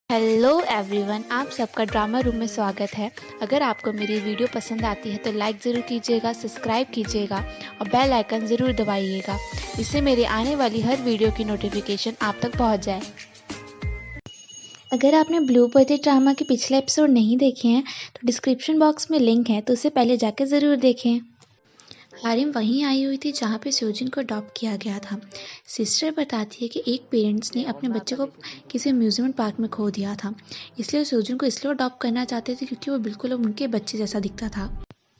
Hello everyone, आप सबका drama room में स्वागत है। अगर आपको मेरी वीडियो पसंद आती है तो लाइक ज़रूर कीजिएगा, सब्सक्राइब कीजिएगा और बेल आइकन ज़रूर दबाइएगा। इससे मेरे आने वाली हर वीडियो की नोटिफिकेशन आप तक पहुंच जाए। अगर आपने ब्लू बर्थडे ड्रामा के पिछले एपिसोड नहीं देखे हैं तो डिस्क्रिप्शन बॉक्स में लिंक है, तो उसे पहले जाकर ज़रूर देखें। हारिम वहीं आई हुई थी जहाँ पे सोजिन को अडॉप्ट किया गया था। सिस्टर बताती है कि एक पेरेंट्स ने अपने बच्चे को किसी अम्यूज़मेंट पार्क में खो दिया था, इसलिए सोजिन को इसलिए अडॉप्ट करना चाहते थे क्योंकि वो बिल्कुल उनके बच्चे जैसा दिखता था।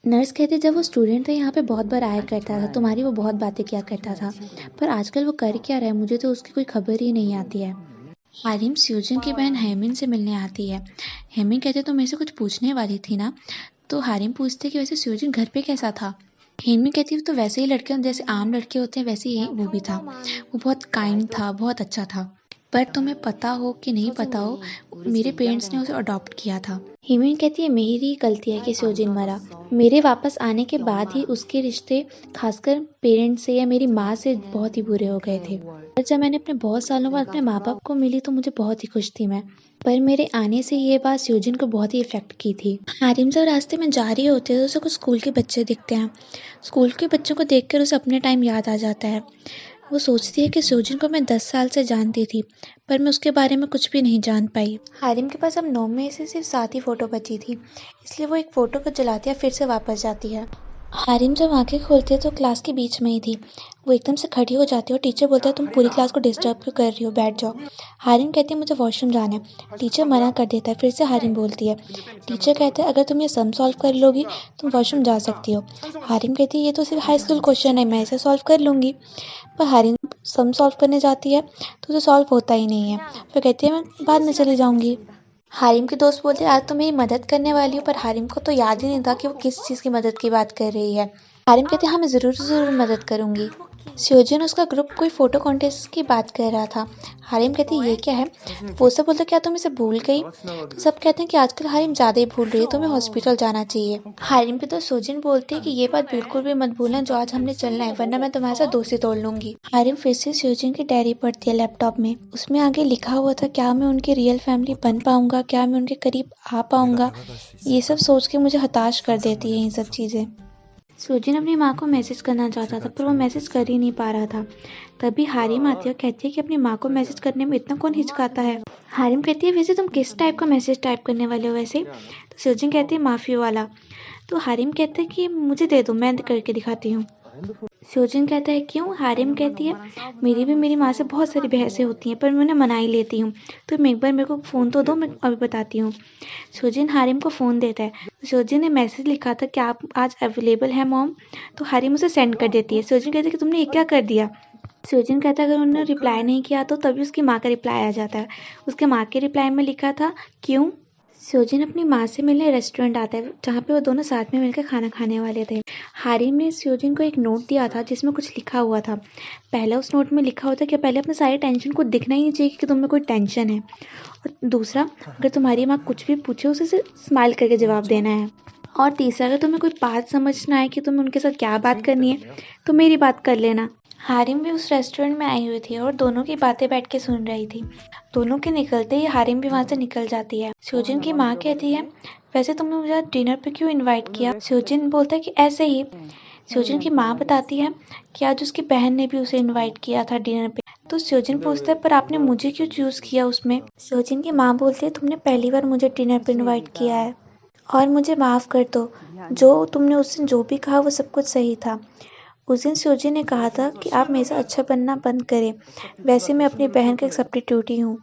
नर्स कहते जब वो स्टूडेंट था यहाँ पे बहुत बार आया करता था, तुम्हारी वो बहुत बातें किया करता था, पर आजकल वो कर क्या रहा है मुझे तो उसकी कोई खबर ही नहीं आती है। हारिम सोजिन की बहन हेमिन से मिलने आती है। हेमिन कहते तुम मेरे से कुछ पूछने वाली थी ना, तो हारिम पूछते कि वैसे सोजिन घर पे कैसा था। हेमी कहती है तो वैसे ही लड़के जैसे आम लड़के होते हैं वैसे ही वो भी था। वो बहुत काइंड था, बहुत अच्छा था। पर तुम्हें पता हो कि नहीं पता हो, मेरे पेरेंट्स ने उसे अडॉप्ट किया था। हेमी कहती है मेरी गलती है कि सोजिन मरा। मेरे वापस आने के बाद ही उसके रिश्ते खासकर पेरेंट्स से या मेरी माँ से बहुत ही बुरे हो गए थे। और जब मैंने अपने बहुत सालों बाद अपने माँ बाप को मिली तो मुझे बहुत ही खुश थी मैं। पर मेरे आने से ये बात सोजिन को बहुत ही इफेक्ट की थी। हारिम जब रास्ते में जा रही होती है तो उसे कुछ स्कूल के बच्चे दिखते हैं। स्कूल के बच्चों को देखकर उसे अपने टाइम याद आ जाता है। वो सोचती है कि सोजिन को मैं 10 साल से जानती थी, पर मैं उसके बारे में कुछ भी नहीं जान पाई। हारिम के पास अब 9 में से सिर्फ 7 ही फोटो बची थी, इसलिए वो एक फोटो को जलाती है, फिर से वापस जाती है। हारिम जब आंखें खोलती है तो क्लास के बीच में ही थी। वो एकदम से खड़ी हो जाती है और टीचर बोलता है तुम पूरी क्लास को डिस्टर्ब क्यों कर रही हो, बैठ जाओ। हारिम कहती है मुझे वॉशरूम जाना है। टीचर मना कर देता है, फिर से हारिम बोलती है। टीचर कहते हैं अगर तुम ये सम सॉल्व कर लोगी तुम वॉशरूम जा सकती हो। हारिम कहती है ये तो सिर्फ हाई स्कूल क्वेश्चन है, मैं इसे सॉल्व कर लूँगी। पर हारिम सम सॉल्व करने जाती है तो उसे सॉल्व होता ही नहीं है। फिर कहती है मैं बाद में चली जाऊँगी। हारिम के दोस्त बोलते आज तो मेरी मदद करने वाली हूँ, पर हारिम को तो याद ही नहीं था कि वो किस चीज़ की मदद की बात कर रही है। हारिम कहते हाँ मैं ज़रूर मदद करूँगी। स्योजिन उसका ग्रुप कोई फोटो कॉन्टेस्ट की बात कर रहा था। हारिम कहती ये क्या है। वो सब बोलते क्या तुम इसे भूल गई। तो सब कहते हैं कि आजकल हारिम ज़्यादा ही भूल रही है, तुम्हें हॉस्पिटल जाना चाहिए। हारिम पे तो सोजिन बोलती है कि ये बात बिल्कुल भी मत भूलना जो आज हमने चलना है, वरना मैं तुम्हारे साथ दोस्ती तोड़ लूंगी। हारिम फिर से सोजिन की डायरी पढ़ती है लैपटॉप में। उसमें आगे लिखा हुआ था क्या मैं उनकी रियल फैमिली बन पाऊंगा, क्या मैं उनके करीब आ पाऊंगा। ये सब सोच के मुझे हताश कर देती है ये सब चीज़ें। सोजिन अपनी माँ को मैसेज करना चाहता था पर वो मैसेज कर ही नहीं पा रहा था। तभी हारिम आती है और कहती है कि अपनी माँ को मैसेज करने में इतना कौन हिचकाता है। हारिम कहती है वैसे तुम किस टाइप का मैसेज टाइप करने वाले हो वैसे। तो सोजिन कहती है माफ़ी वाला। तो हारिम कहता है कि मुझे दे दो, मैं करके दिखाती हूँ। सोजिन कहता है क्यों। हारिम कहती है मेरी माँ से बहुत सारी बहसें होती हैं पर मैं उन्हें मना ही लेती हूँ, तुम एक बार मेरे को फ़ोन तो दो, मैं अभी बताती हूँ। सोजिन हारिम को फ़ोन देता है। सोजिन ने मैसेज लिखा था कि आप आज अवेलेबल है मॉम। तो हारिम उसे सेंड कर देती है। सोजिन कहती है कि तुमने ये क्या कर दिया। सोजिन कहता है अगर उन्होंने रिप्लाई नहीं किया तो तभी उसकी माँ का रिप्लाई आ जाता है। उसके माँ के रिप्लाई में लिखा था क्यों। सोजिन अपनी माँ से मिलने रेस्टोरेंट आता है जहाँ पे वो दोनों साथ में मिलकर खाना खाने वाले थे। हारिम ने सोजिन को एक नोट दिया था जिसमें कुछ लिखा हुआ था। पहला उस नोट में लिखा हुआ था कि पहले अपने सारे टेंशन को दिखना ही नहीं चाहिए कि तुम्हें कोई टेंशन है, और दूसरा अगर तुम्हारी माँ कुछ भी पूछे उसे सिर्फ स्माइल करके जवाब देना है, और तीसरा अगर तुम्हें कोई बात समझना है कि तुम्हें उनके साथ क्या बात करनी है तो मेरी बात कर लेना। हारिम भी उस रेस्टोरेंट में आई हुई थी और दोनों की बातें बैठ के सुन रही थी। दोनों के निकलते ही हारिम भी वहाँ से निकल जाती है। सोजिन की माँ कहती है वैसे तुमने मुझे आज डिनर पे क्यों इनवाइट किया। सोजिन बोलता है कि ऐसे ही। सोजिन की माँ बताती है कि आज उसकी बहन ने भी उसे इनवाइट किया था डिनर पे। तो सोजिन पूछता है पर आपने मुझे क्यों चूज किया उसमें। सोजिन की माँ बोलती है तुमने पहली बार मुझे डिनर पे इनवाइट किया है और मुझे माफ़ कर दो, जो तुमने उस दिन जो भी कहा वो सब कुछ सही था। उस दिन सोजी ने कहा था कि आप मेरे से अच्छा बनना बंद करें, वैसे मैं अपनी बहन का एक सब्स्टिट्यूट ही हूँ।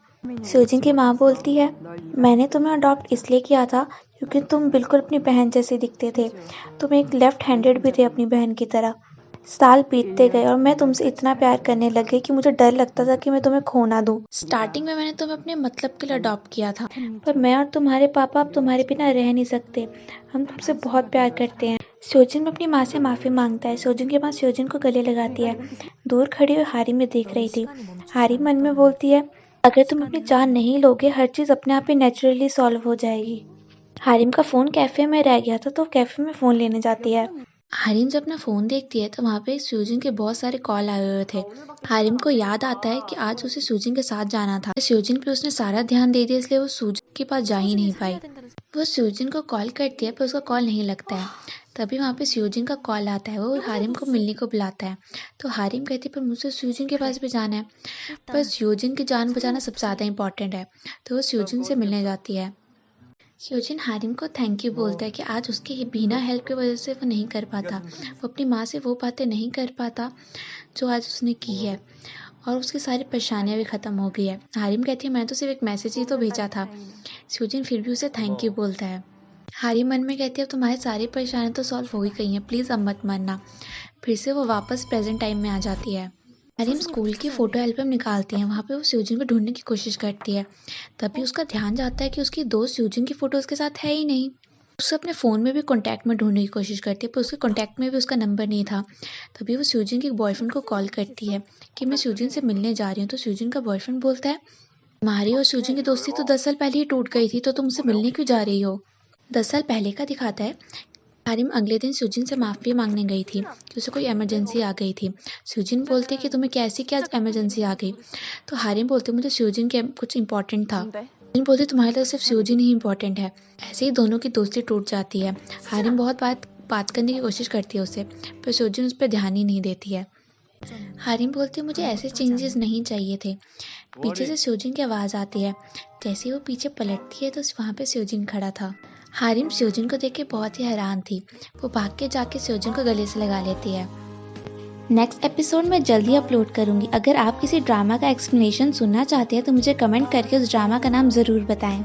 सोजी की माँ बोलती है मैंने तुम्हें अडॉप्ट इसलिए किया था क्योंकि तुम बिल्कुल अपनी बहन जैसे दिखते थे। तुम एक लेफ्ट हैंडेड भी थे अपनी बहन की तरह। साल बीतते गए और मैं तुमसे इतना प्यार करने लग गई कि मुझे डर लगता था कि मैं तुम्हें खो ना दूँ। स्टार्टिंग में मैंने तुम्हें अपने मतलब के लिए अडॉप्ट किया था, पर मैं और तुम्हारे पापा अब तुम्हारे बिना रह नहीं सकते। हम तुमसे बहुत प्यार करते हैं। सोजिन अपनी माँ से माफ़ी मांगता है। सोजिन के माँ सोजिन को गले लगाती है। दूर खड़ी हुई हारिम में देख रही थी। हारिम मन में बोलती है अगर तुम अपनी जान नहीं लोगे हर चीज़ अपने आप ही नेचुरली सॉल्व हो जाएगी। हारिम का फ़ोन कैफ़े में रह गया था तो कैफ़े में फ़ोन लेने जाती है। हारिम जब अपना फ़ोन देखती है तो वहाँ पे स्यूजिन के बहुत सारे कॉल आए हुए थे। हारिम को याद आता है कि आज उसे स्यूजिन के साथ जाना था। स्यूजिन पे उसने सारा ध्यान दे दिया, इसलिए वो स्यूजिन के पास जा ही नहीं पाई। वो स्यूजिन को कॉल करती है पर उसका कॉल नहीं लगता है। तभी वहाँ पे स्यूजिन का कॉल आता है, वो हारिम को मिलने को बुलाता है। तो हारिम कहती है पर मुझे स्यूजिन के पास भी जाना है, पर स्यूजिन की जान बचाना सबसे ज़्यादा इंपॉर्टेंट है। तो वो स्यूजिन से मिलने जाती है। ह्यूजिन हारिम को थैंक यू बोलता है कि आज उसके बिना हेल्प की वजह से वो नहीं कर पाता, वो अपनी माँ से वो बातें नहीं कर पाता जो आज उसने की है, और उसकी सारी परेशानियाँ भी ख़त्म हो गई है। हारिम कहती है मैं तो सिर्फ एक मैसेज ही तो भेजा था। स्यूजिन फिर भी उसे थैंक यू बोलता है। हारिम मन में कहती है अब तुम्हारी सारी परेशानियाँ तो सॉल्व हो ही गई हैं, प्लीज़ अब मत मरना। फिर से वो वापस प्रेजेंट टाइम में आ जाती है। हारिम स्कूल की फ़ोटो एल्बम निकालती है, वहाँ पे वो स्यूजिन को ढूंढने की कोशिश करती है। तभी उसका ध्यान जाता है कि उसकी दोस्त स्यूजिन की फ़ोटो उसके साथ है ही नहीं। उसे अपने फ़ोन में भी कॉन्टैक्ट में ढूंढने की कोशिश करती है, पर उसके कॉन्टैक्ट में भी उसका नंबर नहीं था। तभी वो स्यूजिन के बॉयफ्रेंड को कॉल करती है कि मैं स्यूजिन से मिलने जा रही हूँ। तो स्यूजिन का बॉयफ्रेंड बोलता है तुम्हारी और स्यूजिन की दोस्ती तो 10 साल पहले ही टूट गई थी, तो तुम उसे मिलने क्यों जा रही हो। 10 साल पहले का दिखाता है। हारिम अगले दिन स्यूजिन से माफ़ी मांगने गई थी कि उसे कोई इमरजेंसी आ गई थी। स्यूजिन बोलती है कि तुम्हें कैसी क्या इमरजेंसी आ गई। तो हारिम बोलते मुझे स्यूजिन के कुछ इंपॉर्टेंट था। हारिम बोलती तुम्हारे लिए सिर्फ स्यूजिन ही इंपॉर्टेंट है। ऐसे ही दोनों की दोस्ती टूट जाती है। हारिम बहुत बात करने की कोशिश करती है उससे, पर स्यूजिन उस पर ध्यान ही नहीं देती है। हारिम बोलती है मुझे ऐसे चेंजेस नहीं चाहिए थे। पीछे से स्यूजिन की आवाज़ आती है। जैसे ही वो पीछे पलटती है तो वहाँ पे स्यूजिन खड़ा था। हारिम स्यूजिन को देख के बहुत ही हैरान थी। वो भाग के जाके स्यूजिन को गले से लगा लेती है। नेक्स्ट एपिसोड मैं जल्दी अपलोड करूँगी। अगर आप किसी ड्रामा का एक्सप्लेनेशन सुनना चाहते हैं तो मुझे कमेंट करके उस ड्रामा का नाम ज़रूर बताएं।